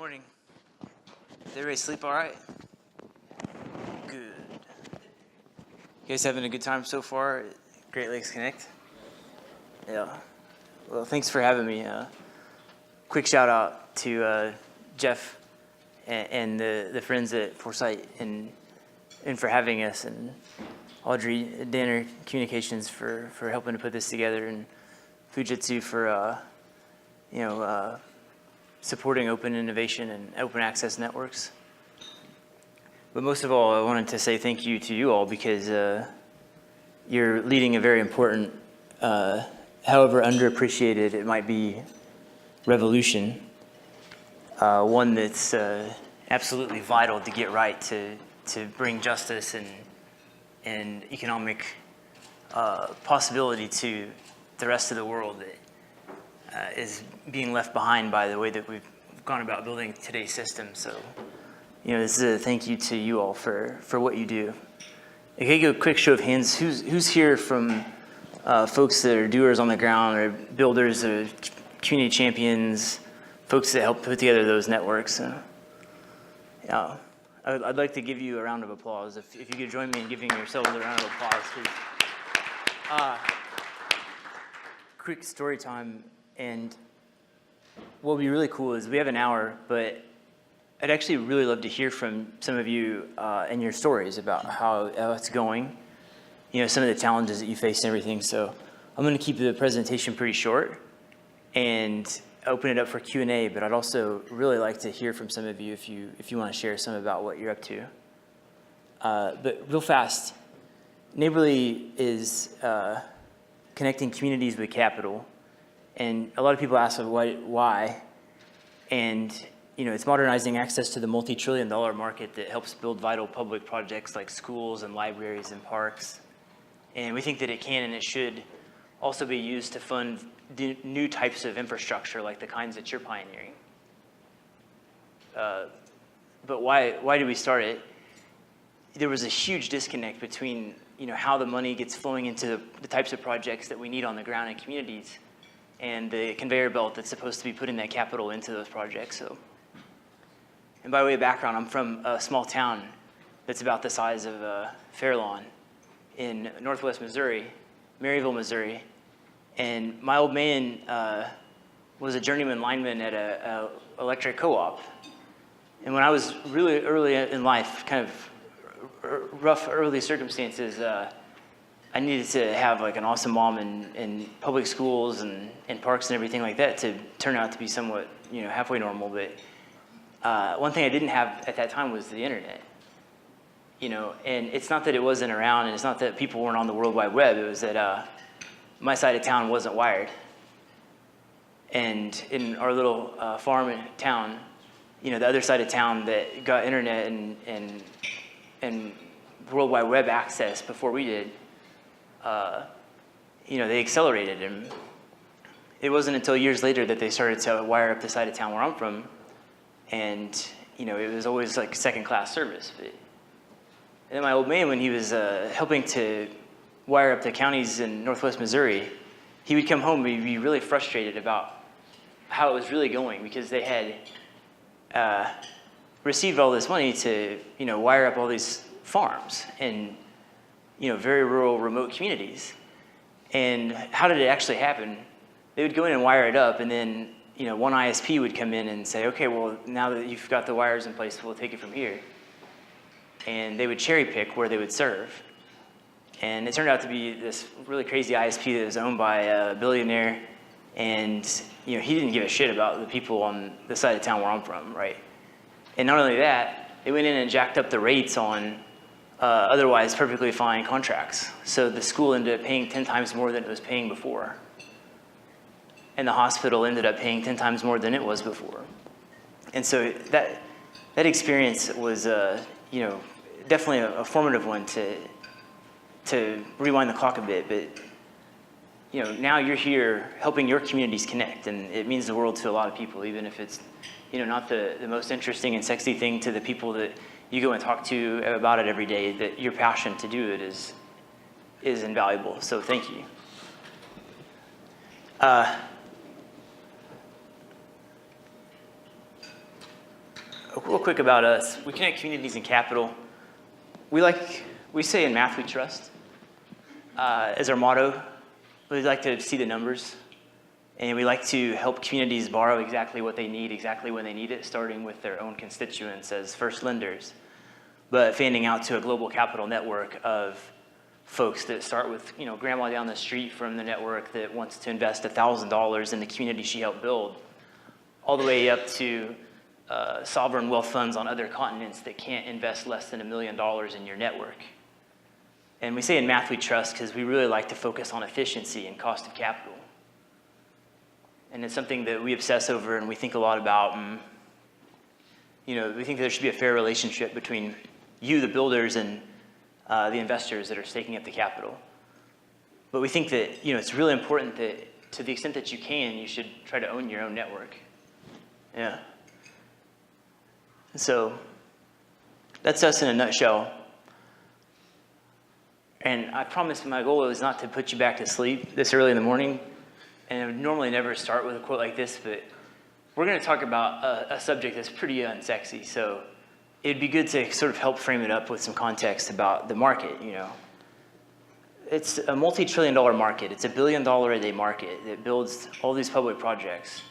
Morning. Did everybody sleep all right? Good. You guys having a good time so far at Great Lakes Connect? Yeah. Well, thanks for having me. Quick shout out to Jeff and the friends at Foresight and for having us, and Audrey Danner Communications for helping to put this together, and Fujitsu for supporting open innovation and open access networks. But most of all, I wanted to say thank you to you all, because you're leading a very important, however underappreciated it might be, revolution. One that's absolutely vital to get right to bring justice and economic possibility to the rest of the world that is being left behind by the way that we've gone about building today's system. So, this is a thank you to you all for what you do. Okay, go quick show of hands. Who's here from folks that are doers on the ground, or builders, or community champions, folks that help put together those networks? Yeah, I'd like to give you a round of applause. If you could join me in giving yourselves a round of applause. Quick story time. And what would be really cool is we have an hour, but I'd actually really love to hear from some of you and your stories about how it's going, some of the challenges that you face and everything. So I'm going to keep the presentation pretty short and open it up for Q&A, but I'd also really like to hear from some of you if you want to share some about what you're up to. But real fast, Neighborly is connecting communities with capital. And a lot of people ask why, and it's modernizing access to the multi-trillion-dollar market that helps build vital public projects like schools and libraries and parks. And we think that it can and it should also be used to fund new types of infrastructure like the kinds that you're pioneering. But why did we start it? There was a huge disconnect between how the money gets flowing into the types of projects that we need on the ground in communities, and the conveyor belt that's supposed to be putting that capital into those projects. So, and by way of background, I'm from a small town that's about the size of Fairlawn in northwest Missouri, Maryville, Missouri. And my old man was a journeyman lineman at a electric co-op. And when I was really early in life, kind of rough early circumstances, I needed to have like an awesome mom in public schools and parks and everything like that to turn out to be somewhat, halfway normal. But one thing I didn't have at that time was the internet. And it's not that it wasn't around, and it's not that people weren't on the World Wide Web. It was that my side of town wasn't wired. And in our little farm town, the other side of town that got internet and World Wide Web access before we did, they accelerated, and it wasn't until years later that they started to wire up the side of town where I'm from, and it was always like second-class service. And then my old man, when he was helping to wire up the counties in northwest Missouri, he would come home and he'd be really frustrated about how it was really going, because they had received all this money to wire up all these farms and very rural, remote communities. And how did it actually happen? They would go in and wire it up, and then one ISP would come in and say, okay, well, now that you've got the wires in place, we'll take it from here. And they would cherry pick where they would serve. And it turned out to be this really crazy ISP that was owned by a billionaire, and he didn't give a shit about the people on the side of town where I'm from, right? And not only that, they went in and jacked up the rates on otherwise perfectly fine contracts. So the school ended up paying 10 times more than it was paying before. And the hospital ended up paying 10 times more than it was before. And so that experience was, definitely a formative one to rewind the clock a bit. But, now you're here helping your communities connect, and it means the world to a lot of people, even if it's, not the most interesting and sexy thing to the people that you go and talk to about it every day. That your passion to do it is invaluable. So thank you. real quick about us. We connect communities and capital. We say in math we trust. As our motto, we like to see the numbers. And we like to help communities borrow exactly what they need, exactly when they need it, starting with their own constituents as first lenders, but fanning out to a global capital network of folks that start with, grandma down the street from the network that wants to invest $1,000 in the community she helped build, all the way up to sovereign wealth funds on other continents that can't invest less than $1 million in your network. And we say in math we trust because we really like to focus on efficiency and cost of capital. And it's something that we obsess over and we think a lot about. We think there should be a fair relationship between you, the builders, and the investors that are staking up the capital. But we think that it's really important that to the extent that you can, you should try to own your own network. Yeah. So that's us in a nutshell. And I promise my goal is not to put you back to sleep this early in the morning. And I would normally never start with a quote like this, but we're going to talk about a subject that's pretty unsexy. So it'd be good to sort of help frame it up with some context about the market, It's a multi-trillion-dollar market. It's $1 billion a day market that builds all these public projects.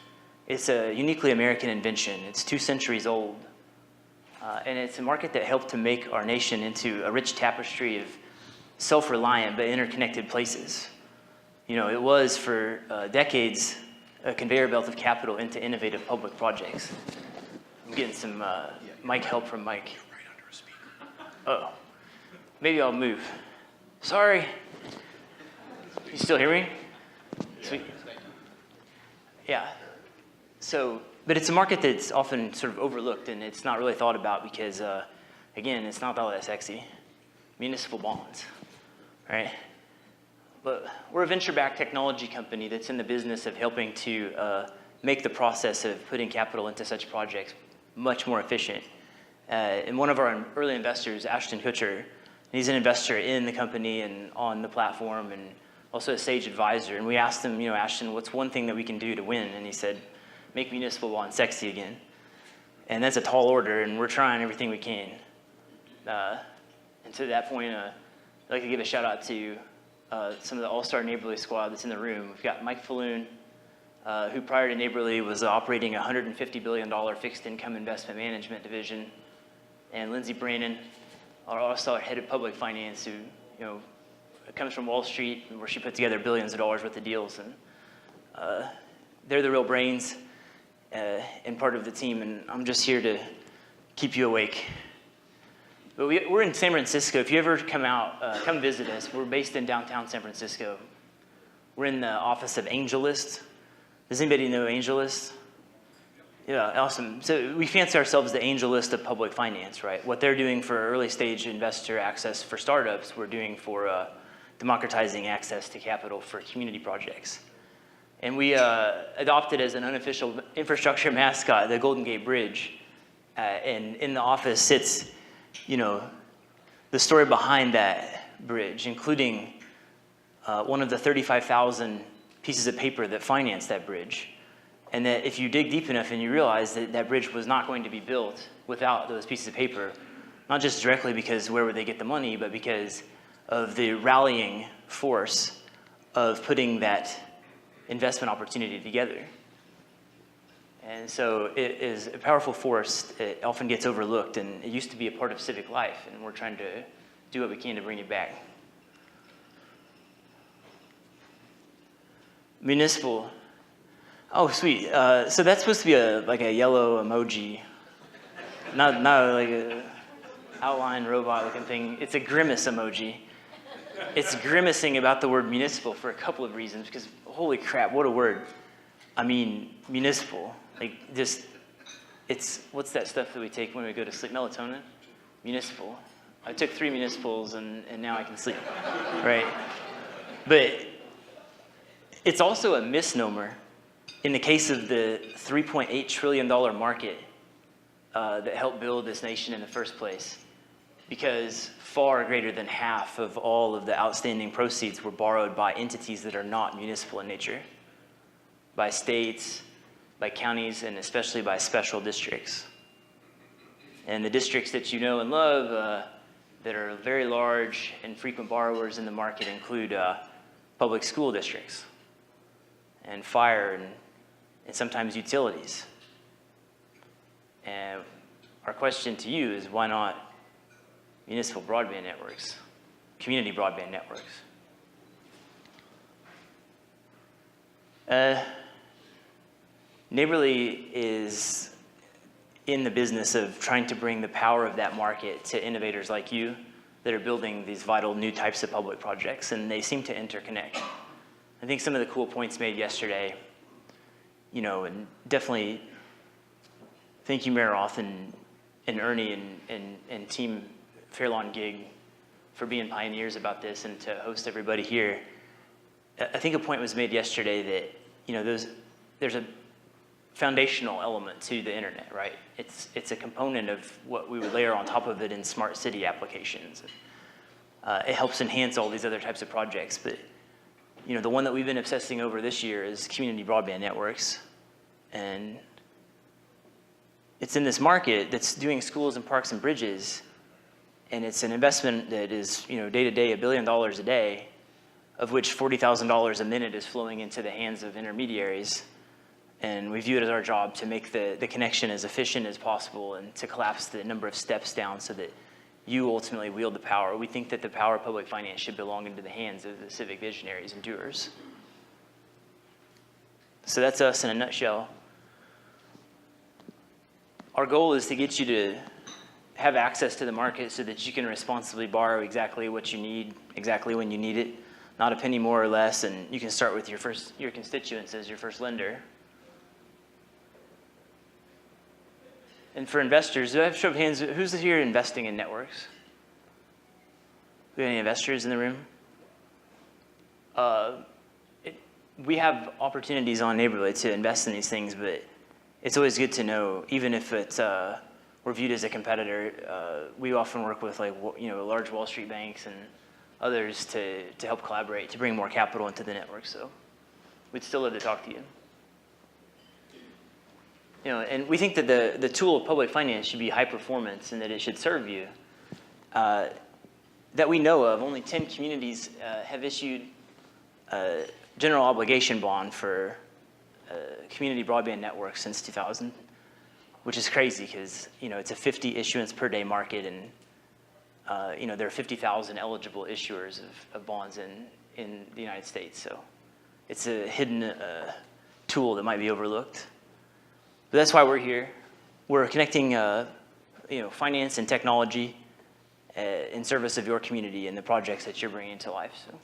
It's a uniquely American invention. It's 2 centuries old. And it's a market that helped to make our nation into a rich tapestry of self-reliant but interconnected places. It was for decades a conveyor belt of capital into innovative public projects. I'm getting some mic help from Mike. Right under a speaker. Oh, maybe I'll move. Sorry. You still hear me? Sweet. Yeah. So, but it's a market that's often sort of overlooked and it's not really thought about because, again, it's not all that sexy. Municipal bonds, right? But we're a venture-backed technology company that's in the business of helping to make the process of putting capital into such projects much more efficient. And one of our early investors, Ashton Kutcher, he's an investor in the company and on the platform and also a sage advisor. And we asked him, Ashton, what's one thing that we can do to win? And he said, make municipal bonds sexy again. And that's a tall order, and we're trying everything we can. And to that point, I'd like to give a shout out to some of the all-star Neighborly squad that's in the room. We've got Mike Falloon, who prior to Neighborly was operating a $150 billion fixed income investment management division, and Lindsay Brannon, our all-star head of public finance, who comes from Wall Street, where she put together billions of dollars worth of deals, and they're the real brains and part of the team, and I'm just here to keep you awake. But we're in San Francisco. If you ever come visit us. We're based in downtown San Francisco. We're in the office of AngelList. Does anybody know AngelList? Yeah, awesome. So we fancy ourselves the AngelList of public finance, right? What they're doing for early stage investor access for startups, we're doing for democratizing access to capital for community projects. And we adopted as an unofficial infrastructure mascot the Golden Gate Bridge. And in the office sits the story behind that bridge, including one of the 35,000 pieces of paper that financed that bridge. And that if you dig deep enough and you realize that that bridge was not going to be built without those pieces of paper, not just directly because where would they get the money, but because of the rallying force of putting that investment opportunity together. And so it is a powerful force. It often gets overlooked, and it used to be a part of civic life, and we're trying to do what we can to bring it back. Municipal. Oh, sweet. So that's supposed to be like a yellow emoji, not like a outline robot-looking thing. It's a grimace emoji. It's grimacing about the word municipal for a couple of reasons, because holy crap, what a word. I mean, municipal. Like just, what's that stuff that we take when we go to sleep? Melatonin? Municipal. I took 3 municipals and now I can sleep, right? But it's also a misnomer in the case of the $3.8 trillion market that helped build this nation in the first place, because far greater than half of all of the outstanding proceeds were borrowed by entities that are not municipal in nature, by states, by counties, and especially by special districts. And the districts that you know and love that are very large and frequent borrowers in the market include public school districts and fire and sometimes utilities. And our question to you is, why not municipal broadband networks, community broadband networks? Neighborly is in the business of trying to bring the power of that market to innovators like you that are building these vital new types of public projects, and they seem to interconnect. I think some of the cool points made yesterday, and definitely thank you, Mayor Roth and Ernie and Team Fairlawn Gig for being pioneers about this and to host everybody here. I think a point was made yesterday that, there's a foundational element to the internet, right? It's a component of what we would layer on top of it in smart city applications. It helps enhance all these other types of projects, but the one that we've been obsessing over this year is community broadband networks, and it's in this market that's doing schools and parks and bridges, and it's an investment that is day to day $1 billion a day, of which $40,000 a minute is flowing into the hands of intermediaries. And we view it as our job to make the connection as efficient as possible and to collapse the number of steps down so that you ultimately wield the power. We think that the power of public finance should belong into the hands of the civic visionaries and doers. So that's us in a nutshell. Our goal is to get you to have access to the market so that you can responsibly borrow exactly what you need, exactly when you need it, not a penny more or less, and you can start with your constituents as your first lender. And for investors, do I have a show of hands? Who's here investing in networks? Do we have any investors in the room? We have opportunities on Neighborly to invest in these things, but it's always good to know, even if it's we're viewed as a competitor. We often work with large Wall Street banks and others to help collaborate to bring more capital into the network. So we'd still love to talk to you. And we think that the tool of public finance should be high performance and that it should serve you. That we know of, only 10 communities have issued a general obligation bond for community broadband networks since 2000, which is crazy because it's a 50 issuance per day market, and there are 50,000 eligible issuers of bonds in the United States. So it's a hidden tool that might be overlooked. But that's why we're here. We're connecting, finance and technology in service of your community and the projects that you're bringing to life. So,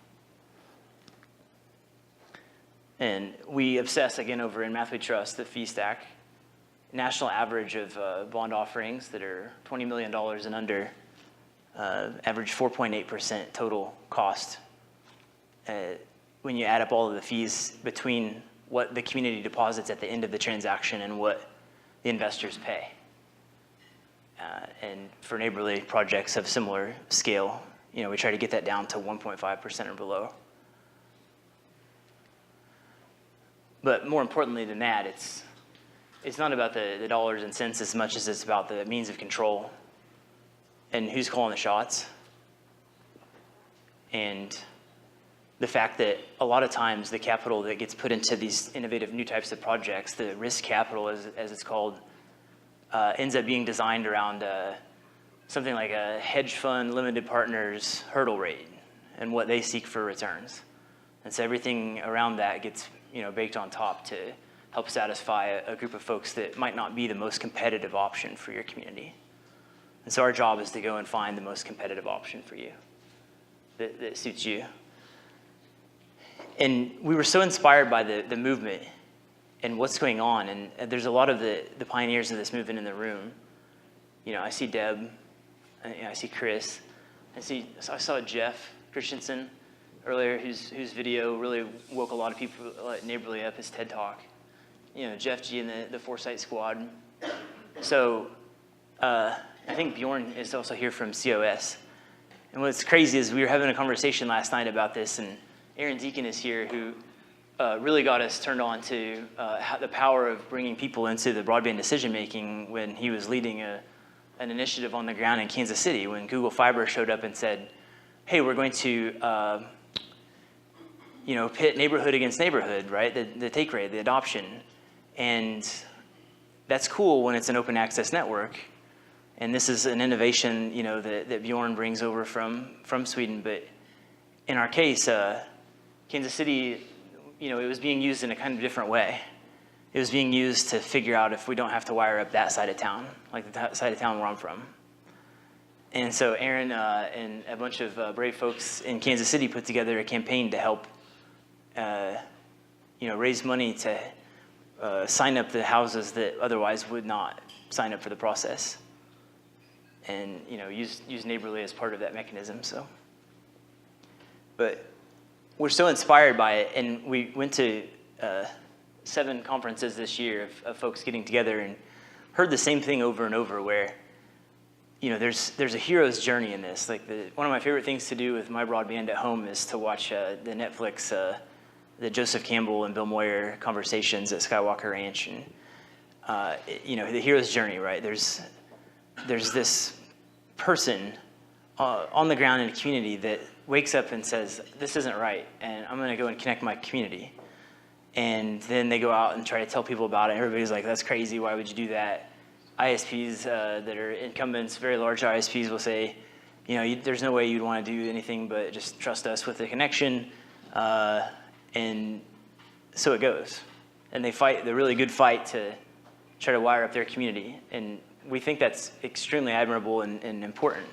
and we obsess again over in Math We Trust the fee stack, national average of bond offerings that are $20 million and under, average 4.8% total cost. When you add up all of the fees between what the community deposits at the end of the transaction and what the investors pay. And for Neighborly projects of similar scale, we try to get that down to 1.5% or below. But more importantly than that, it's not about the dollars and cents as much as it's about the means of control and who's calling the shots. And the fact that a lot of times the capital that gets put into these innovative new types of projects, the risk capital as it's called, ends up being designed around something like a hedge fund limited partners hurdle rate and what they seek for returns. And so everything around that gets baked on top to help satisfy a group of folks that might not be the most competitive option for your community. And so our job is to go and find the most competitive option for you that suits you. And we were so inspired by the movement and what's going on. And there's a lot of the pioneers of this movement in the room. I see Deb, I see Chris, I saw Jeff Christensen earlier, whose video really woke a lot of people at Neighborly up, his TED Talk. Jeff G and the Foresight Squad. So I think Bjorn is also here from COS. And what's crazy is we were having a conversation last night about this, and Aaron Deacon is here, who really got us turned on to the power of bringing people into the broadband decision-making when he was leading a an initiative on the ground in Kansas City when Google Fiber showed up and said, hey, we're going to pit neighborhood against neighborhood, right? The take rate, the adoption. And that's cool when it's an open access network. And this is an innovation, that Bjorn brings over from Sweden. But in our case, Kansas City, it was being used in a kind of different way. It was being used to figure out if we don't have to wire up that side of town, like the side of town where I'm from. And so Aaron and a bunch of brave folks in Kansas City put together a campaign to help, raise money to sign up the houses that otherwise would not sign up for the process, and use Neighborly as part of that mechanism. So, but we're so inspired by it, and we went to 7 conferences this year of folks getting together and heard the same thing over and over, where there's a hero's journey in this. Like one of my favorite things to do with my broadband at home is to watch the Netflix, the Joseph Campbell and Bill Moyer conversations at Skywalker Ranch, and the hero's journey, right? There's this person on the ground in a community that wakes up and says, this isn't right, and I'm going to go and connect my community. And then they go out and try to tell people about it. Everybody's like, that's crazy. Why would you do that? ISPs that are incumbents, very large ISPs, will say, there's no way you'd want to do anything but just trust us with the connection. And so it goes. And they fight the really good fight to try to wire up their community. And we think that's extremely admirable and important.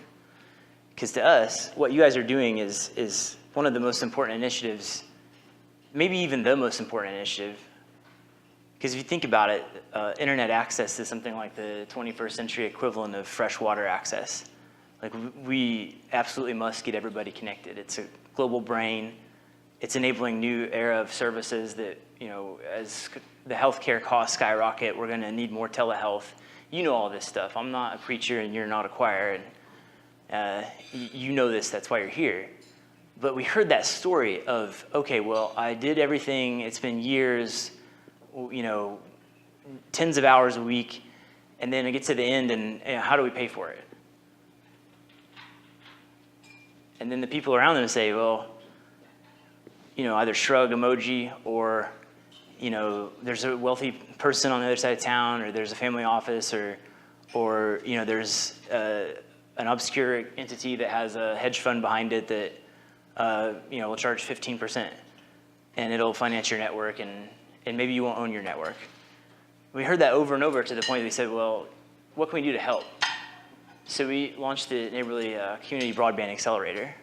Because to us, what you guys are doing is one of the most important initiatives, maybe even the most important initiative. Because if you think about it, internet access is something like the 21st century equivalent of freshwater access. Like, we absolutely must get everybody connected. It's a global brain. It's enabling new era of services that, as the healthcare costs skyrocket, we're going to need more telehealth. You know all this stuff. I'm not a preacher and you're not a choir, and you know this. That's why you're here. But we heard that story of, okay, well, I did everything. It's been years, tens of hours a week, and then I get to the end, and how do we pay for it? And then the people around them say, well, either shrug emoji, or, there's a wealthy person on the other side of town, or there's a family office, or there's an obscure entity that has a hedge fund behind it that, will charge 15%, and it'll finance your network, and maybe you won't own your network. We heard that over and over to the point that we said, well, what can we do to help? So we launched the Neighborly Community Broadband Accelerator,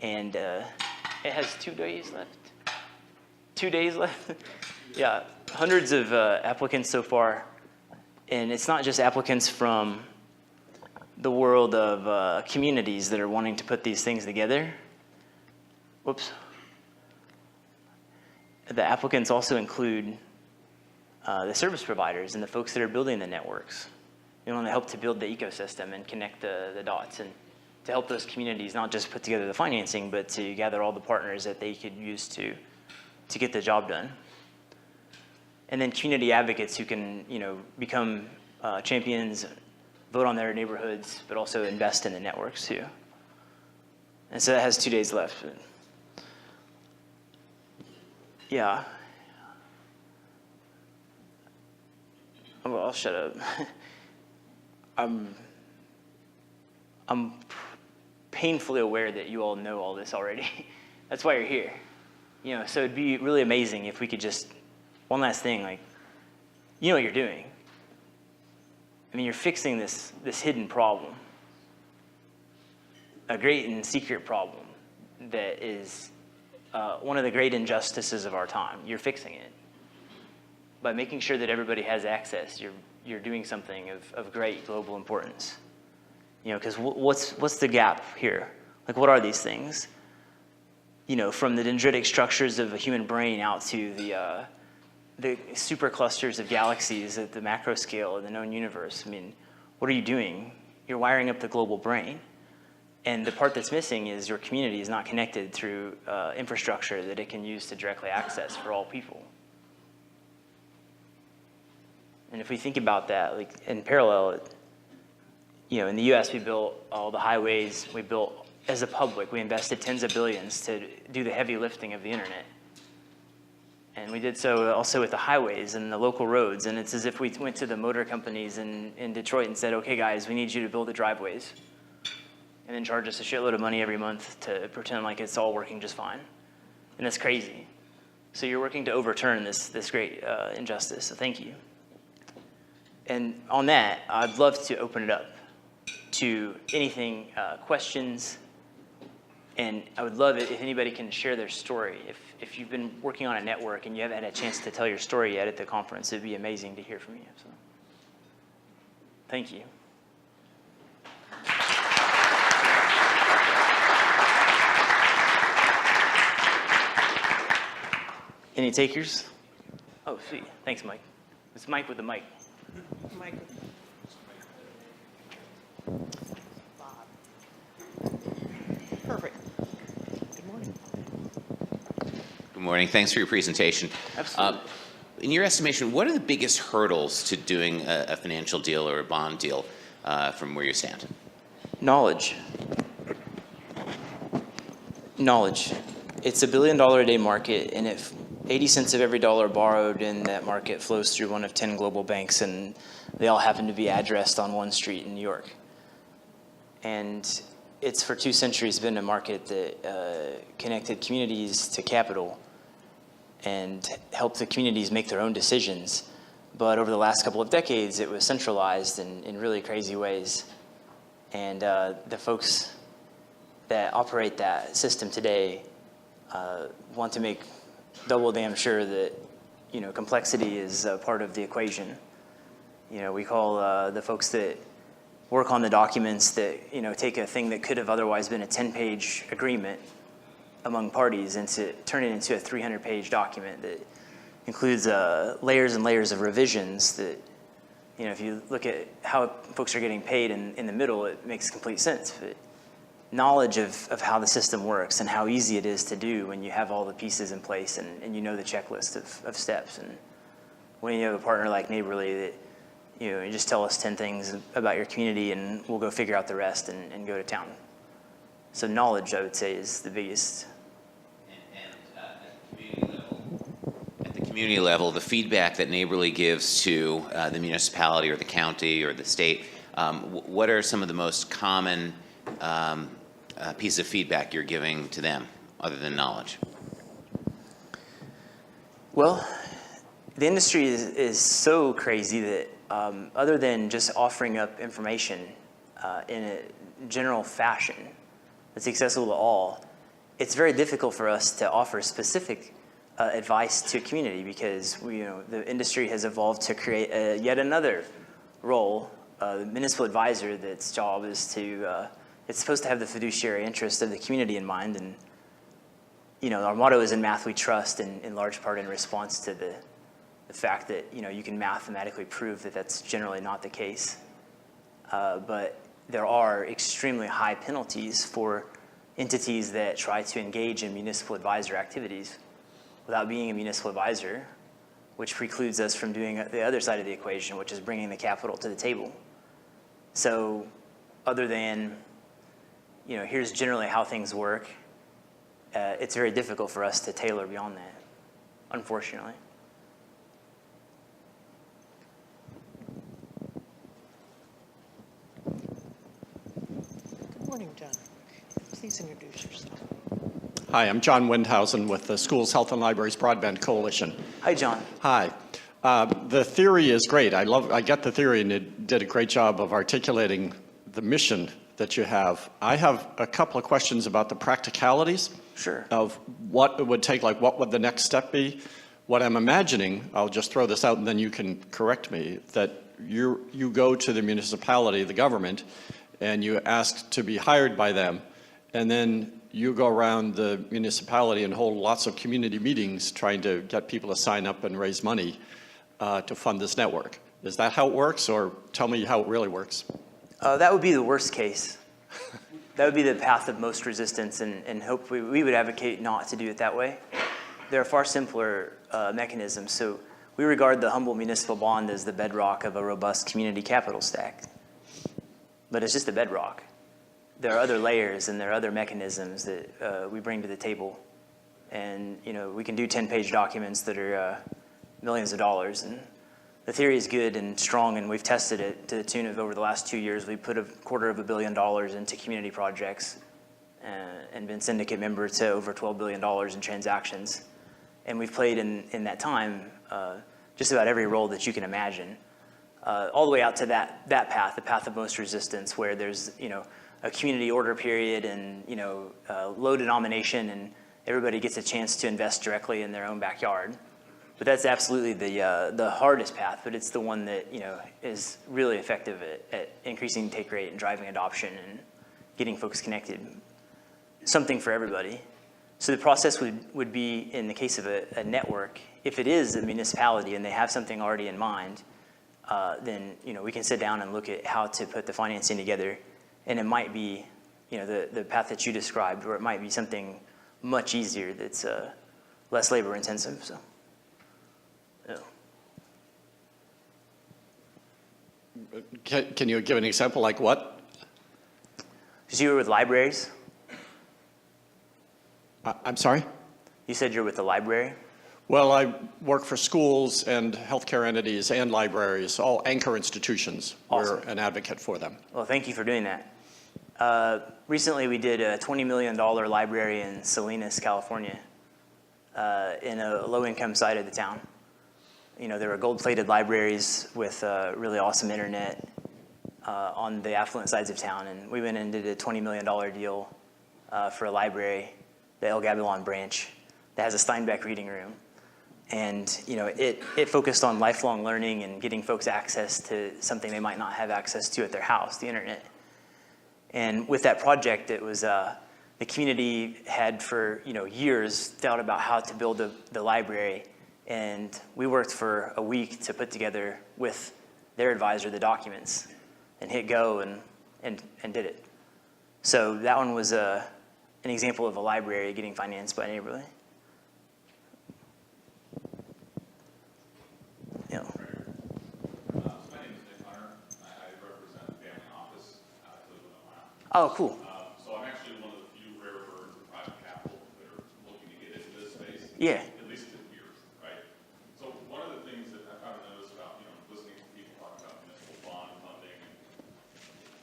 and it has 2 days left. 2 days left? Yeah, hundreds of applicants so far, and it's not just applicants from the world of communities that are wanting to put these things together. Whoops. The applicants also include the service providers and the folks that are building the networks. We want to help to build the ecosystem and connect the dots, and to help those communities not just put together the financing, but to gather all the partners that they could use to get the job done. And then community advocates who can, become champions, vote on their neighborhoods, but also invest in the networks too. And so that has 2 days left. Yeah. Well, I'll shut up. I'm painfully aware that you all know all this already. That's why you're here. So it'd be really amazing if we could just, one last thing, like, you know what you're doing. I mean, you're fixing this hidden problem, a great and secret problem that is one of the great injustices of our time. You're fixing it. By making sure that everybody has access, you're doing something of great global importance. Because what's the gap here? Like, what are these things? From the dendritic structures of a human brain out to the superclusters of galaxies at the macro scale of the known universe. I mean, what are you doing? You're wiring up the global brain. And the part that's missing is your community is not connected through infrastructure that it can use to directly access for all people. And if we think about that, like in parallel, In the U.S., we built all the highways. We built, as a public, we invested tens of billions to do the heavy lifting of the internet. And we did so also with the highways and the local roads. And it's as if we went to the motor companies in Detroit and said, okay, guys, we need you to build the driveways. And then charge us a shitload of money every month to pretend like it's all working just fine. And that's crazy. So you're working to overturn this great injustice. So thank you. And on that, I'd love to open it up to anything, questions. And I would love it if anybody can share their story. If you've been working on a network and you haven't had a chance to tell your story yet at the conference, it'd be amazing to hear from you. So, thank you. Any takers? Oh, sweet. Thanks, Mike. It's Mike with the mic. Mike. Perfect. Good morning. Good morning. Thanks for your presentation. Absolutely. In your estimation, what are the biggest hurdles to doing a financial deal or a bond deal from where you stand? Knowledge. Knowledge. It's $1 billion a day market, and if 80 cents of every dollar borrowed in that market flows through one of 10 global banks, and they all happen to be addressed on one street in New York. And it's for 2 centuries been a market that connected communities to capital and helped the communities make their own decisions. But over the last couple of decades, it was centralized in really crazy ways. And the folks that operate that system today want to make double damn sure that complexity is part of the equation. We call the folks that work on the documents that take a thing that could have otherwise been a 10-page agreement among parties and to turn it into a 300-page document that includes layers and layers of revisions that if you look at how folks are getting paid in the middle, it makes complete sense. But knowledge of how the system works and how easy it is to do when you have all the pieces in place and you know the checklist of steps. And when you have a partner like Neighborly that you just tell us 10 things about your community and we'll go figure out the rest and go to town. So knowledge, I would say, is the biggest. At the community level, the feedback that Neighborly gives to the municipality or the county or the state, what are some of the most common piece of feedback you're giving to them, other than knowledge? Well, the industry is so crazy that other than just offering up information in a general fashion that's accessible to all, it's very difficult for us to offer specific advice to a community because the industry has evolved to create yet another role, the municipal advisor, that's job is to it's supposed to have the fiduciary interest of the community in mind. And our motto is "In math we trust," in large part in response to the fact that you can mathematically prove that that's generally not the case. But there are extremely high penalties for entities that try to engage in municipal advisor activities without being a municipal advisor, which precludes us from doing the other side of the equation, which is bringing the capital to the table. So other than here's generally how things work, it's very difficult for us to tailor beyond that, unfortunately. Good morning, John. Please introduce yourself. Hi, I'm John Windhausen with the Schools, Health, and Libraries Broadband Coalition. Hi, John. Hi. The theory is great. I get the theory, and it did a great job of articulating the mission that you have. I have a couple of questions about the practicalities. Sure. Of what it would take, like what would the next step be? What I'm imagining, I'll just throw this out and then you can correct me, that you go to the municipality, the government, and you ask to be hired by them, and then you go around the municipality and hold lots of community meetings trying to get people to sign up and raise money to fund this network. Is that how it works, or tell me how it really works? That would be the worst case. That would be the path of most resistance, and hope we would advocate not to do it that way. There are far simpler mechanisms. So we regard the humble municipal bond as the bedrock of a robust community capital stack. but it's just the bedrock. There are other layers and there are other mechanisms that we bring to the table. And we can do 10-page documents that are millions of dollars. And the theory is good and strong, and we've tested it to the tune of, over the last 2 years, we put $250 million into community projects and been syndicate member to over $12 billion in transactions. And we've played in that time just about every role that you can imagine, all the way out to that path, the path of most resistance, where there's a community order period and low denomination, and everybody gets a chance to invest directly in their own backyard. But that's absolutely the hardest path, but it's the one that is really effective at increasing take rate and driving adoption and getting folks connected. Something for everybody. So the process would be, in the case of a network, if it is a municipality and they have something already in mind, then we can sit down and look at how to put the financing together. And it might be the path that you described, or it might be something much easier that's less labor intensive. So, Can you give an example like what? So you were with libraries? I'm sorry? You said you're with the library? Well, I work for schools and healthcare entities and libraries, all anchor institutions. Awesome. We're an advocate for them. Well, thank you for doing that. Recently, we did a $20 million library in Salinas, California, in a low-income side of the town. There were gold-plated libraries with really awesome internet on the affluent sides of town, and we went and did a $20 million deal for a library, the El Gabilan branch, that has a Steinbeck reading room. And it focused on lifelong learning and getting folks access to something they might not have access to at their house, the internet. And with that project, it was the community had for years thought about how to build the library, and we worked for a week to put together with their advisor the documents, and hit go and did it. So that one was an example of a library getting financed by Neighborly. My name is Nick Hunter. I represent the family office in Cleveland, Ohio. Oh, cool. So I'm actually one of the few rare birds of private capital that are looking to get into this space. Yeah. At least in here, right? So one of the things that I kind of noticed about, listening to people talk about municipal bond funding,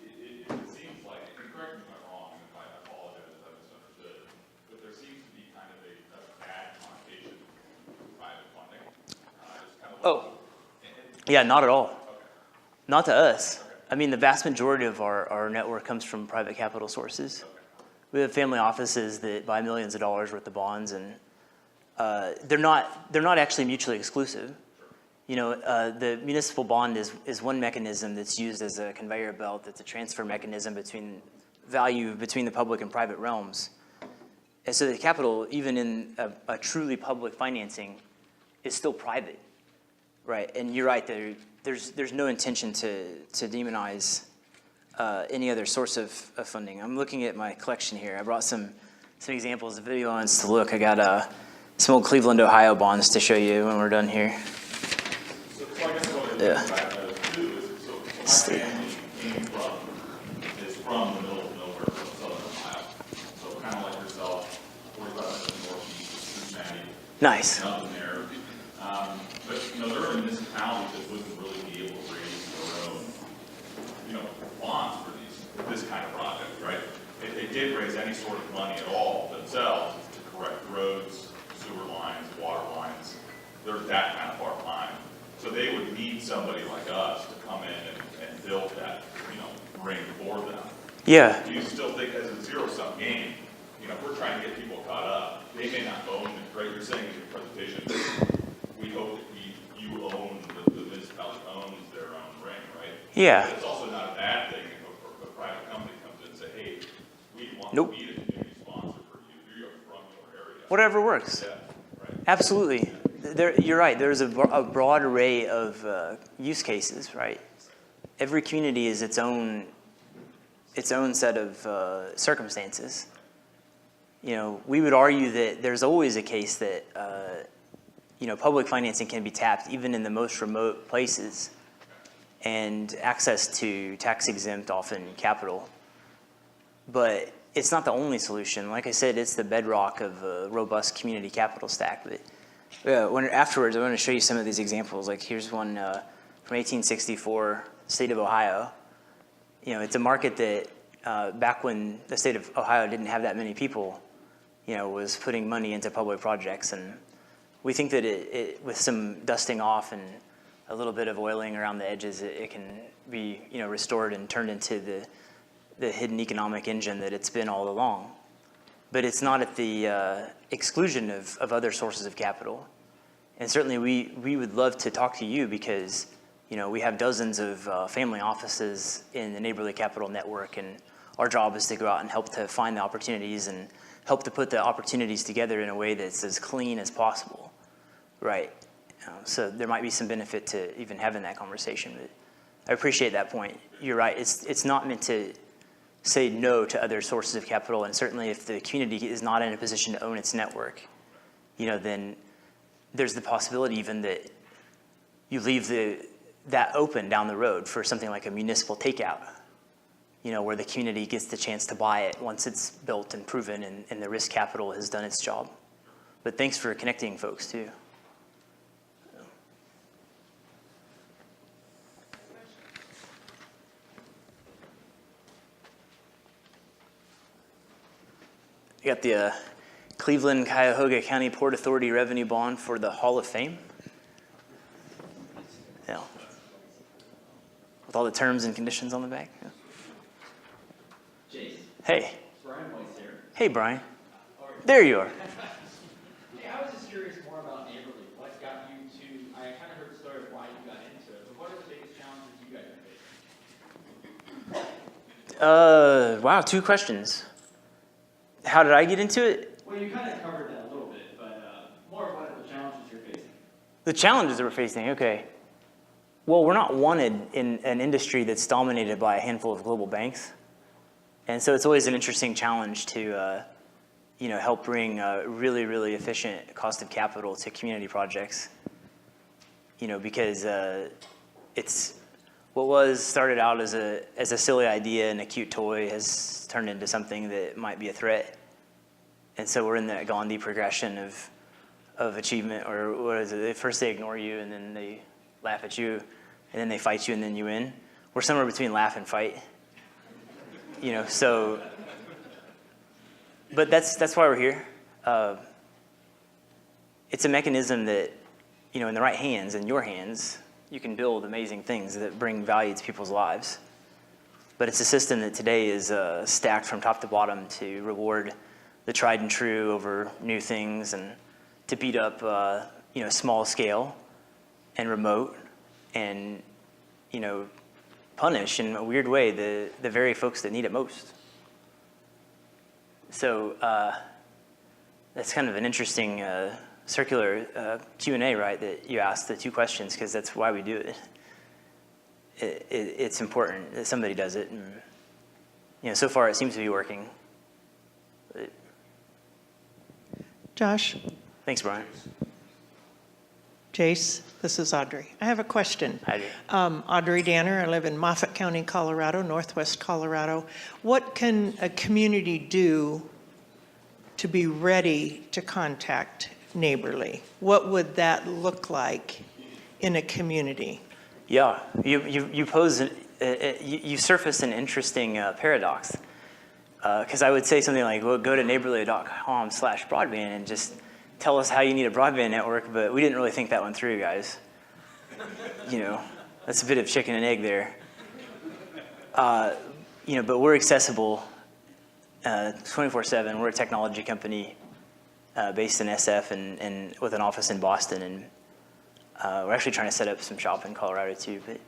it seems like, and correct me if I'm wrong, and if I apologize if I misunderstood, but there seems to be kind of a bad connotation to private funding. Just kind of Yeah, not at all. Not to us. I mean, the vast majority of our network comes from private capital sources. We have family offices that buy millions of dollars worth of bonds, and they're not actually mutually exclusive. The municipal bond is one mechanism that's used as a conveyor belt. It's a transfer mechanism between value between the public and private realms. And so the capital, even in a truly public financing, is still private. Right, and you're right. There's no intention to demonize any other source of funding. I'm looking at my collection here. I brought some examples. If anybody wants to look, I got some old Cleveland, Ohio bonds to show you when we're done here. So I guess what I do is, so my family is from the middle of nowhere, from southern Ohio. So kind of like yourself, 45 minutes northeast of Cincinnati. Nice. Nothing there. But there are municipalities that wouldn't really be able to raise their own, bonds for this kind of project, right? If they did raise any sort of money at all themselves to correct roads, sewer lines, water lines, they're that kind of far behind. So they would need somebody like us to come in and build that, ring for them. Yeah. Do you still think as a zero-sum game, if we're trying to get people caught up, they may not own it, right? You're saying in your presentation, we hope that you own, the municipality owns their own ring, right? Yeah. But it's also not a bad thing if a private company comes in and say, hey, we want Nope. to be a community sponsor for you. You're from your area. Whatever works. Yeah, right. Absolutely. You're right. There's a broad array of use cases, right? Every community is its own set of circumstances. We would argue that there's always a case that public financing can be tapped even in the most remote places. and access to tax-exempt, often capital. But it's not the only solution. Like I said, it's the bedrock of a robust community capital stack. But afterwards, I want to show you some of these examples. Like here's one from 1864, state of Ohio. You know, it's a market that back when the state of Ohio didn't have that many people, you know, was putting money into public projects. And we think that with some dusting off and a little bit of oiling around the edges, it can be, you know, restored and turned into the hidden economic engine that it's been all along. But it's not at the exclusion of other sources of capital. And certainly we would love to talk to you because, you know, we have dozens of family offices in the Neighborly Capital Network, and our job is to go out and help to find the opportunities and help to put the opportunities together in a way that's as clean as possible, right? So there might be some benefit to even having that conversation. But I appreciate that point. You're right. It's not meant to say no to other sources of capital, and certainly if the community is not in a position to own its network, you know, then there's the possibility even that you leave that open down the road for something like a municipal takeout, you know, where the community gets the chance to buy it once it's built and proven and the risk capital has done its job. But thanks for connecting folks too. You got the Cleveland Cuyahoga County Port Authority Revenue Bond for the Hall of Fame. Yeah. With all the terms and conditions on the back. Yeah. Jase. Hey. Brian White's here. Hey, Brian. There you are. Hey, I was just curious more about Neighborly. What got you to, I kind of heard the story of why you got into it, but what are the biggest challenges you guys are facing? Wow, 2 questions. How did I get into it? Well, you kind of covered that a little bit, but more of what are the challenges you're facing? The challenges that we're facing, okay. Well, we're not wanted in an industry that's dominated by a handful of global banks. And so it's always an interesting challenge to, you know, help bring really, really efficient cost of capital to community projects. You know, because it's what started out as a silly idea and a cute toy has turned into something that might be a threat. And so we're in that Gandhi progression of achievement, or what is it? First they ignore you, and then they laugh at you, and then they fight you, and then you win. We're somewhere between laugh and fight. You know, so, but that's why we're here. It's a mechanism that, you know, in the right hands, in your hands, you can build amazing things that bring value to people's lives. But it's a system that today is stacked from top to bottom to reward the tried and true over new things, and to beat up, you know, small scale and remote, and, you know, punish in a weird way the very folks that need it most. So that's kind of an interesting circular Q&A, right, that you asked the 2 questions, because that's why we do it. It's important that somebody does it, and, you know, so far it seems to be working. But Josh, thanks, Brian. Jase, this is Audrey. I have a question. Hi, Audrey. Audrey Danner. I live in Moffat County, Colorado, northwest Colorado. What can a community do to be ready to contact Neighborly? What would that look like in a community? Yeah, you pose, you surface an interesting paradox. Because I would say something like, well, go to neighborly.com/broadband and just tell us how you need a broadband network, but we didn't really think that one through, guys. You know, that's a bit of chicken and egg there. You know, but we're accessible 24/7. We're a technology company based in SF and with an office in Boston, and we're actually trying to set up some shop in Colorado too. But,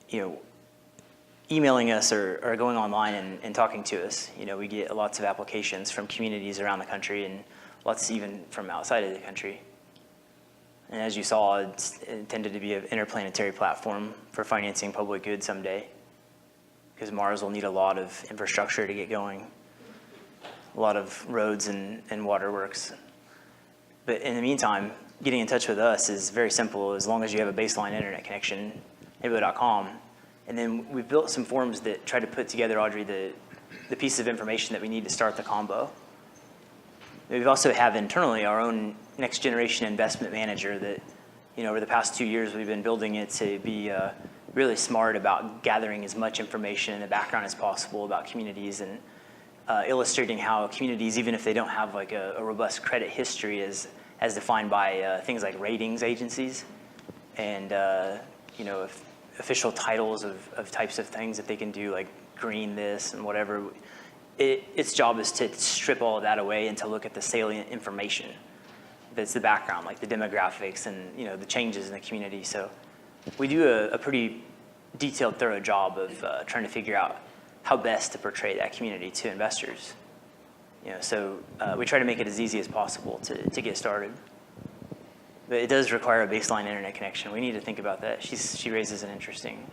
you know, emailing us or going online and talking to us, you know, we get lots of applications from communities around the country, and lots even from outside of the country. And as you saw, it's intended to be an interplanetary platform for financing public good someday, because Mars will need a lot of infrastructure to get going, a lot of roads and waterworks. But in the meantime, getting in touch with us is very simple. As long as you have a baseline internet connection, neighborly.com. And then we've built some forms that try to put together, Audrey, the pieces of information that we need to start the combo. We also have internally our own next generation investment manager that, over the past 2 years, we've been building it to be really smart about gathering as much information in the background as possible about communities and illustrating how communities, even if they don't have like a robust credit history as defined by things like ratings agencies and, official titles of types of things that they can do, like green this and whatever. Its job is to strip all of that away and to look at the salient information that's the background, like the demographics and the changes in the community. So we do a pretty detailed, thorough job of trying to figure out how best to portray that community to investors. So we try to make it as easy as possible to get started. But it does require a baseline internet connection. We need to think about that. She raises an interesting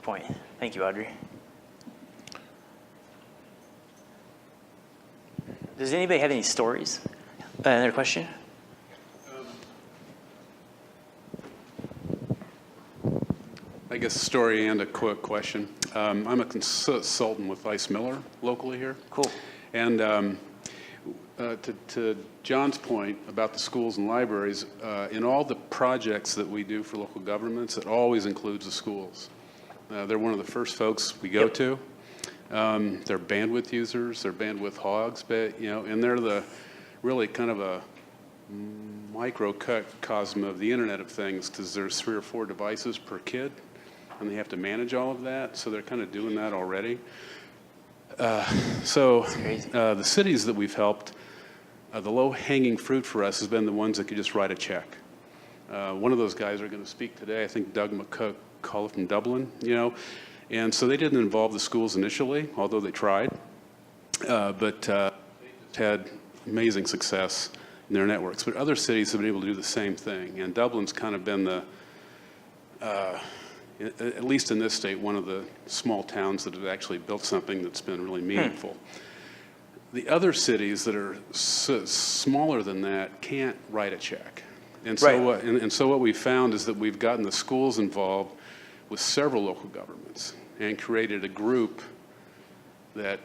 point. Thank you, Audrey. Does anybody have any stories? Another question? I guess a story and a quick question. I'm a consultant with Vice Miller locally here. Cool. And to John's point about the schools and libraries, in all the projects that we do for local governments, it always includes the schools. They're one of the first folks we go to. They're bandwidth users, they're bandwidth hogs, but and they're the really kind of a microcosm of the Internet of Things, because there's 3 or 4 devices per kid, and they have to manage all of that, so they're kind of doing that already. The cities that we've helped, the low-hanging fruit for us has been the ones that could just write a check. One of those guys are going to speak today, I think Doug McCullough from Dublin, and so they didn't involve the schools initially, although they tried, but they had amazing success in their networks. But other cities have been able to do the same thing, and Dublin's kind of been the, at least in this state, one of the small towns that have actually built something that's been really meaningful. The other cities that are smaller than that can't write a check. And so what we found is that we've gotten the schools involved with several local governments and created a group that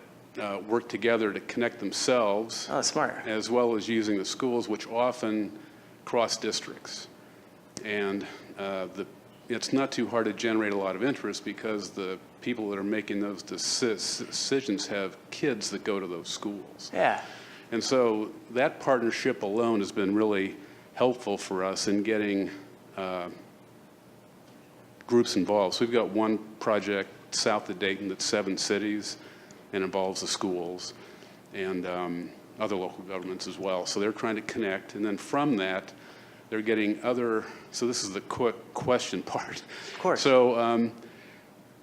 work together to connect themselves. Oh, smart. As well as using the schools, which often cross districts. And it's not too hard to generate a lot of interest because the people that are making those decisions have kids that go to those schools. Yeah. And so that partnership alone has been really helpful for us in getting groups involved. So we've got one project south of Dayton that's 7 cities and involves the schools and other local governments as well. So they're trying to connect, and then from that, they're getting other, so this is the quick question part. Of course. So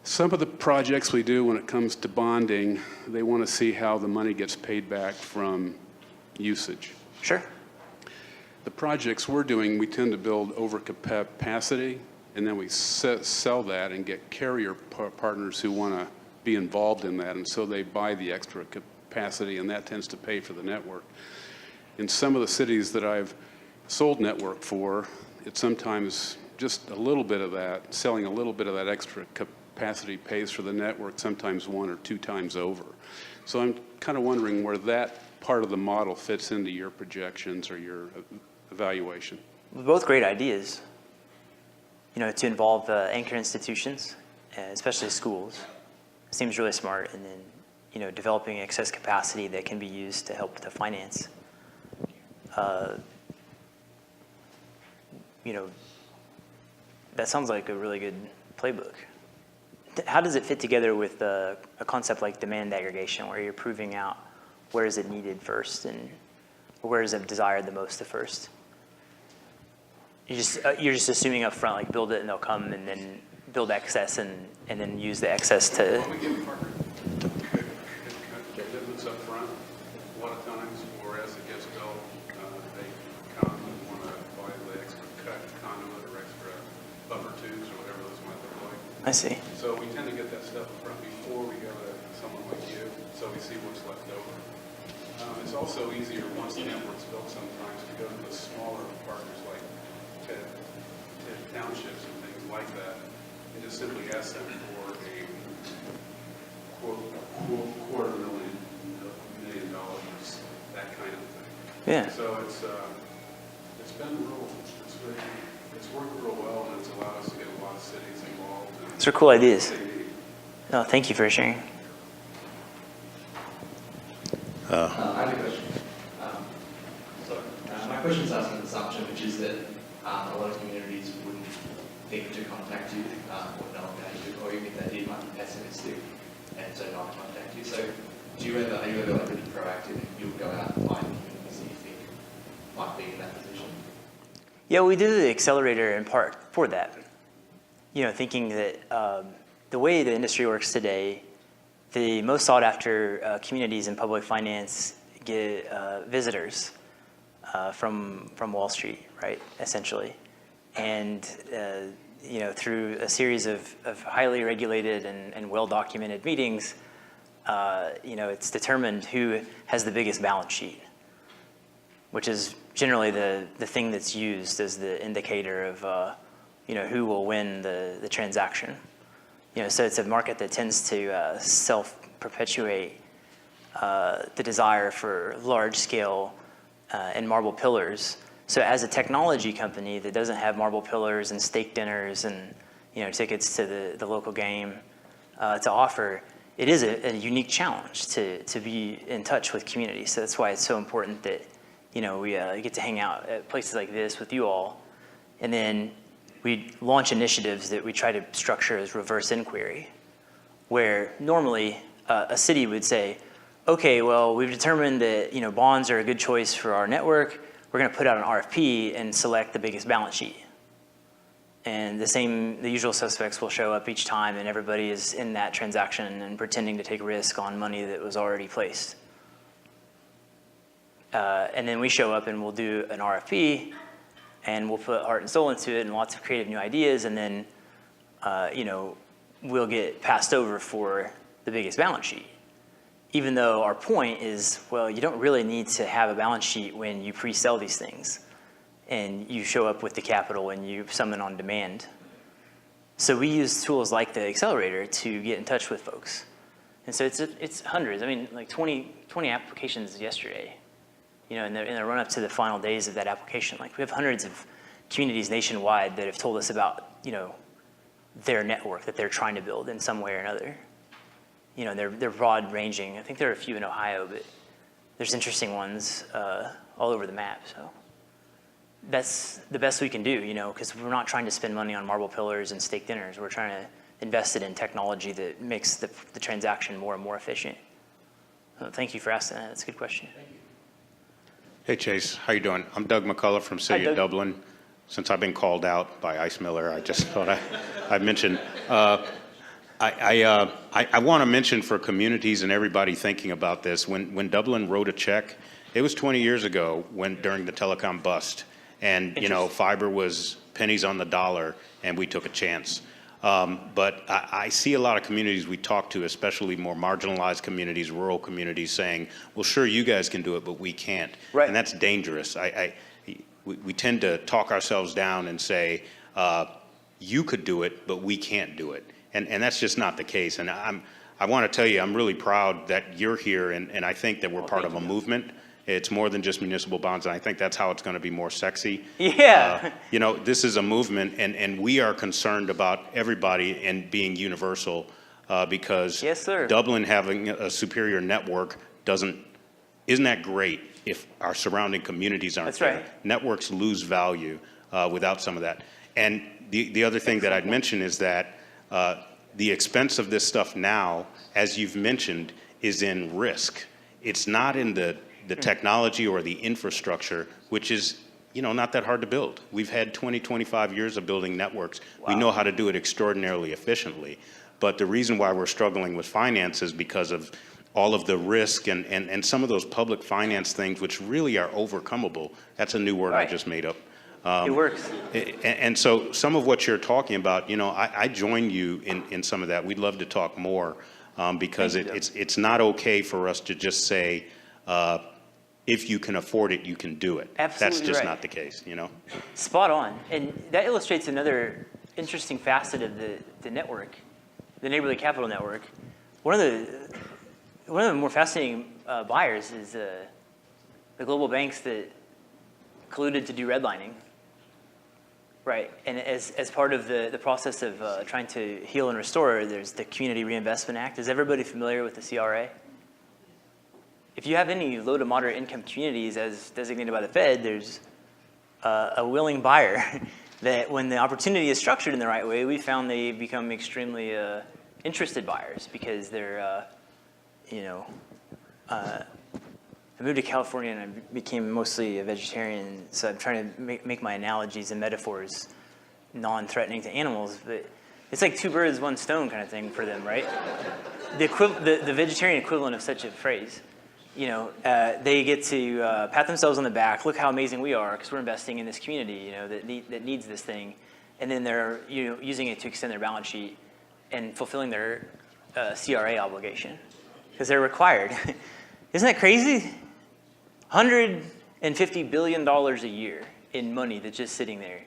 some of the projects we do when it comes to bonding, they want to see how the money gets paid back from usage. Sure. The projects we're doing, we tend to build overcapacity, and then we sell that and get carrier partners who want to be involved in that, and so they buy the extra capacity, and that tends to pay for the network. In some of the cities that I've sold network for, it's sometimes just a little bit of that, selling a little bit of that extra capacity pays for the network, sometimes 1 or 2 times over. So I'm kind of wondering where that part of the model fits into your projections or your evaluation. Both great ideas, to involve anchor institutions, especially schools. Seems really smart. And then, developing excess capacity that can be used to help to finance. That sounds like a really good playbook. How does it fit together with a concept like demand aggregation, where you're proving out where is it needed first and where is it desired the most at first? You're just assuming up front, like build it and they'll come, and then build excess and then use the excess to. We give partner commitments up front. A lot of times, or as it gets built, they come and want to buy the extra cut conduit or extra buffer tubes or whatever those might look like. I see. So we tend to get that stuff up front before we go to someone like you, so we see what's left over. It's also easier once the network's built sometimes to go to the smaller partners like TED townships and things like that, and just simply ask them for a $250,000, that kind of thing. Yeah. So it's been it's worked real well, and it's allowed us to get a lot of cities involved. Those are cool ideas. They need. No, thank you for sharing. I have a question. My question is asking an assumption, which is that a lot of communities wouldn't think to contact you or know about you, or even if they did, might be pessimistic and so not contact you. So, are you ever like really proactive and you'll go out and find communities that you think might be in that position? Yeah, we do the accelerator in part for that. You know, thinking that the way the industry works today, the most sought after communities in public finance get visitors from Wall Street, right, essentially. And, you know, through a series of highly regulated and well-documented meetings, you know, it's determined who has the biggest balance sheet, which is generally the thing that's used as the indicator of, you know, who will win the transaction. You know, so it's a market that tends to self-perpetuate the desire for large-scale and marble pillars. So as a technology company that doesn't have marble pillars and steak dinners and, you know, tickets to the local game to offer, it is a unique challenge to be in touch with communities. So that's why it's so important that, you know, we get to hang out at places like this with you all. And then we launch initiatives that we try to structure as reverse inquiry, where normally a city would say, okay, well, we've determined that, you know, bonds are a good choice for our network. We're going to put out an RFP and select the biggest balance sheet. And the usual suspects will show up each time, and everybody is in that transaction and pretending to take risk on money that was already placed. And then we show up and we'll do an RFP, and we'll put heart and soul into it and lots of creative new ideas, and then, you know, we'll get passed over for the biggest balance sheet. Even though our point is, well, you don't really need to have a balance sheet when you pre-sell these things and you show up with the capital and you summon on demand. So we use tools like the accelerator to get in touch with folks. And so it's hundreds, I mean, like 20 applications yesterday, you know, in the run up to the final days of that application. Like we have hundreds of communities nationwide that have told us about, you know, their network that they're trying to build in some way or another. You know, they're broad ranging. I think there are a few in Ohio, but there's interesting ones all over the map. So that's the best we can do, you know, because we're not trying to spend money on marble pillars and steak dinners. We're trying to invest it in technology that makes the transaction more and more efficient. So thank you for asking that. That's a good question. Hey, Chase, how you doing? I'm Doug McCullough from City Hi, of Doug. Dublin. Since I've been called out by Ice Miller, I just thought I'd mention. I want to mention for communities and everybody thinking about this, when Dublin wrote a check, it was 20 years ago during the telecom bust. And, you know, fiber was pennies on the dollar, and we took a chance. But I see a lot of communities we talk to, especially more marginalized communities, rural communities, saying, well, sure, you guys can do it, but we can't. Right. And that's dangerous. We tend to talk ourselves down and say, you could do it, but we can't do it. And that's just not the case. And I want to tell you, I'm really proud that you're here, and I think that we're part of a movement. It's more than just municipal bonds, and I think that's how it's going to be more sexy. Yeah. You know, this is a movement, and we are concerned about everybody and being universal because Yes, sir. Dublin having a superior network isn't that great if our surrounding communities aren't That's there. right. Networks lose value without some of that. And the other thing that I'd mention is that the expense of this stuff now, as you've mentioned, is in risk. It's not in the technology or the infrastructure, which is, you know, not that hard to build. We've had 20, 25 years of building networks. Wow. We know how to do it extraordinarily efficiently. But the reason why we're struggling with finance is because of all of the risk and some of those public finance things, which really are overcomable. That's a new word Right. I just made up. It works. And so some of what you're talking about, you know, I join you in some of that. We'd love to talk more because Thank you, Doug. it's not okay for us to just say, if you can afford it, you can do it. Absolutely That's just right. not the case, you know? Spot on. And that illustrates another interesting facet of the network, the Neighborly Capital Network. One of the more fascinating buyers is the global banks that colluded to do redlining, right? And as part of the process of trying to heal and restore, there's the Community Reinvestment Act. Is everybody familiar with the CRA? If you have any low to moderate income communities as designated by the Fed, there's a willing buyer that when the opportunity is structured in the right way, we found they become extremely interested buyers because they're, I moved to California and I became mostly a vegetarian, so I'm trying to make my analogies and metaphors non-threatening to animals, but it's like two birds, one stone kind of thing for them, right? The vegetarian equivalent of such a phrase. They get to pat themselves on the back, look how amazing we are because we're investing in this community, that needs this thing, and then they're using it to extend their balance sheet and fulfilling their CRA obligation because they're required. Isn't that crazy? $150 billion a year in money that's just sitting there.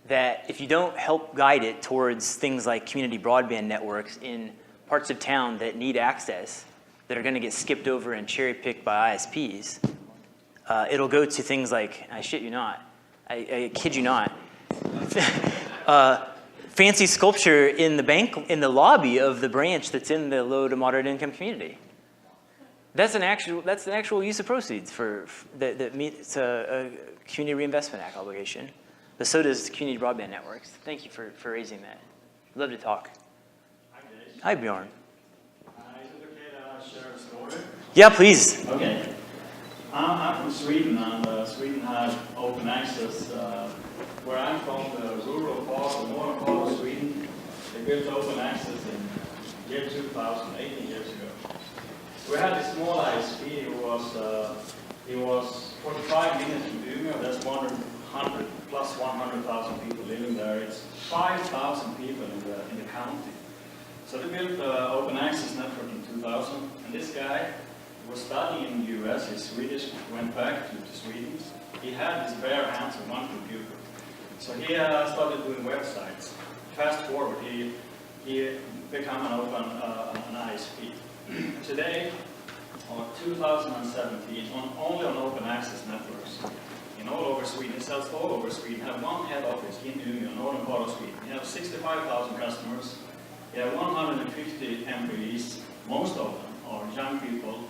That if you don't help guide it towards things like community broadband networks in parts of town that need access, that are going to get skipped over and cherry-picked by ISPs, it'll go to things like, I shit you not, I kid you not, fancy sculpture in the lobby of the branch that's in the low to moderate income community. That's an actual use of proceeds that meets a Community Reinvestment Act obligation. But so does community broadband networks. Thank you for raising that. Love to talk. Hi, Bjorn. Is it okay that I share a story? Yeah, please. Okay. I'm from Sweden, and Sweden has open access. Where I'm from, the rural part, the northern part of Sweden, they built open access in year 2000, 18 years ago. We had this small ISP it was 45 minutes from Umeå. There's 100 plus 100,000 people living there. It's 5,000 people in the county. So they built the open access network in 2000, and this guy was studying in the US, he's Swedish, went back to Sweden. He had his bare hands on one computer. So he started doing websites. Fast forward, he became an ISP. Today, or 2017, only on open access networks, in all over Sweden, it sells all over Sweden, have one head office in Umeå, northern part of Sweden. You have 65,000 customers. You have 150 employees. Most of them are young people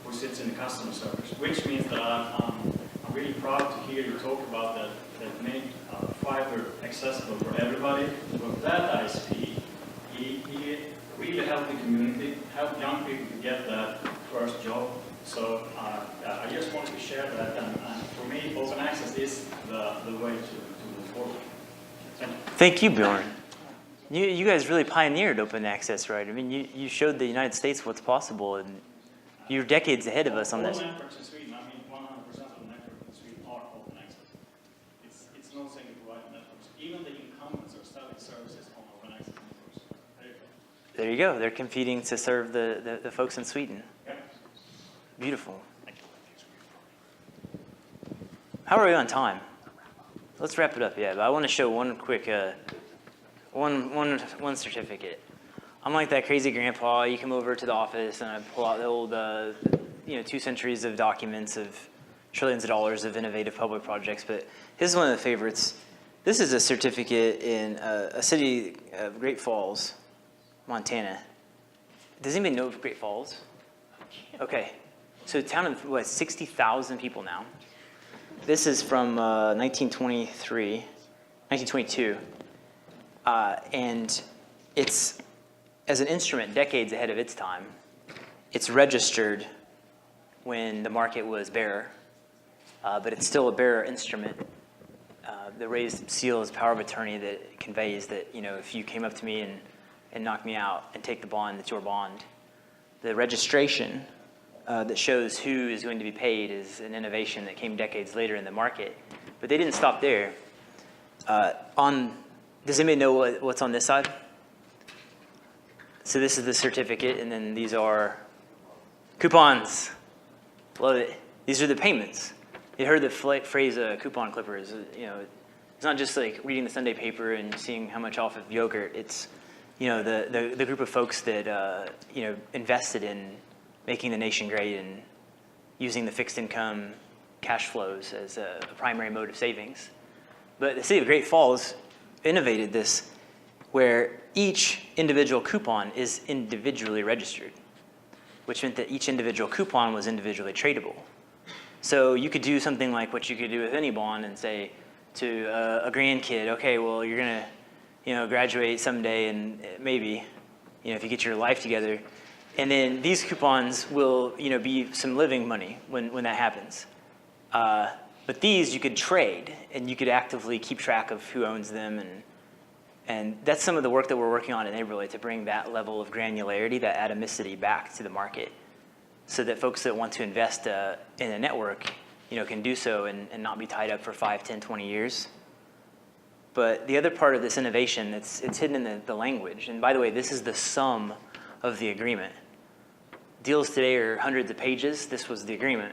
who sits in the customer service, which means that I'm really proud to hear you talk about that make fiber accessible for everybody. But that ISP, he really helped the community, helped young people to get that first job. So I just wanted to share that, and for me, open access is the way to move forward. Thank you. Thank you, Bjorn. You guys really pioneered open access, right? I mean, you showed the United States what's possible, and you're decades ahead of us on this. All networks in Sweden, 100% of the networks in Sweden are open access. It's no single provider networks. Even the incumbents are selling services on open access networks. There you go. They're competing to serve the folks in Sweden. Yeah. Beautiful. How are we on time? Let's wrap it up, yeah. But I want to show one quick, one certificate. I'm like that crazy grandpa. You come over to the office and I pull out the old, 2 centuries of documents of trillions of dollars of innovative public projects. But this is one of the favorites. This is a certificate in a city of Great Falls, Montana. Does anybody know of Great Falls? Okay. So a town of, 60,000 people now. This is from 1922. And it's, as an instrument, decades ahead of its time. It's registered when the market was bare, but it's still a bare instrument. The raised seal is power of attorney that conveys that, if you came up to me and knocked me out and take the bond, it's your bond. The registration that shows who is going to be paid is an innovation that came decades later in the market. But they didn't stop there. Does anybody know what's on this side? So this is the certificate, and then these are coupons. Love it. These are the payments. You heard the phrase coupon clippers. It's not just like reading the Sunday paper and seeing how much off of yogurt. It's, you know, the group of folks that, you know, invested in making the nation great and using the fixed income cash flows as a primary mode of savings. But the city of Great Falls innovated this where each individual coupon is individually registered, which meant that each individual coupon was individually tradable. So you could do something like what you could do with any bond and say to a grandkid, okay, well, you're gonna, you know, graduate someday and maybe, you know, if you get your life together, and then these coupons will, you know, be some living money when that happens. But these you could trade, and you could actively keep track of who owns them, and that's some of the work that we're working on in Neighborly to bring that level of granularity, that atomicity back to the market, so that folks that want to invest in a network, you know, can do so and not be tied up for 5, 10, 20 years. But the other part of this innovation, it's hidden in the language. And by the way, this is the sum of the agreement. Deals today are hundreds of pages. This was the agreement,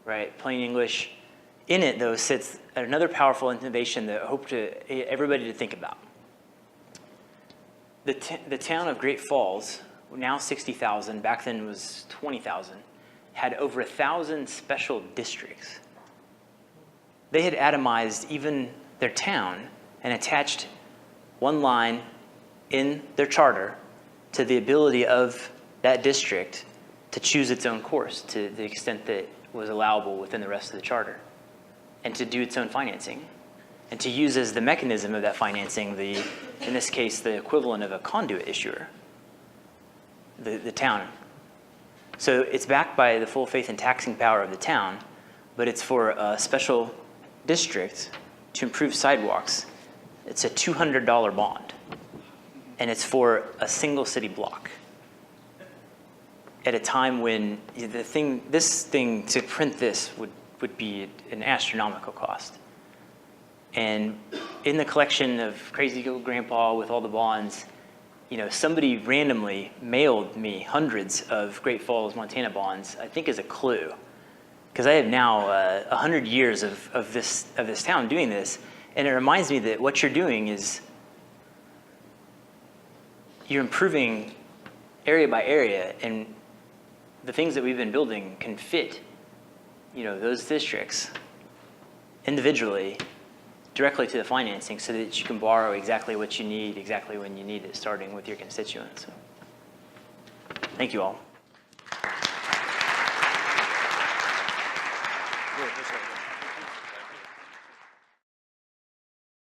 right? Plain English. In it, though, sits another powerful innovation that I hope everybody to think about. The town of Great Falls, now 60,000, back then was 20,000, had over 1,000 special districts. They had atomized even their town and attached one line in their charter to the ability of that district to choose its own course to the extent that was allowable within the rest of the charter, and to do its own financing, and to use as the mechanism of that financing in this case, the equivalent of a conduit issuer, the town. So it's backed by the full faith and taxing power of the town, but it's for a special district to improve sidewalks. It's a $200 bond, and it's for a single city block. At a time when this thing to print this would be an astronomical cost. And in the collection of Crazy Old Grandpa with all the bonds, you know, somebody randomly mailed me hundreds of Great Falls, Montana bonds, I think as a clue. Because I have now 100 years of this town doing this, and it reminds me that what you're doing is you're improving area by area, and the things that we've been building can fit, you know, those districts individually directly to the financing so that you can borrow exactly what you need, exactly when you need it, starting with your constituents. Thank you all.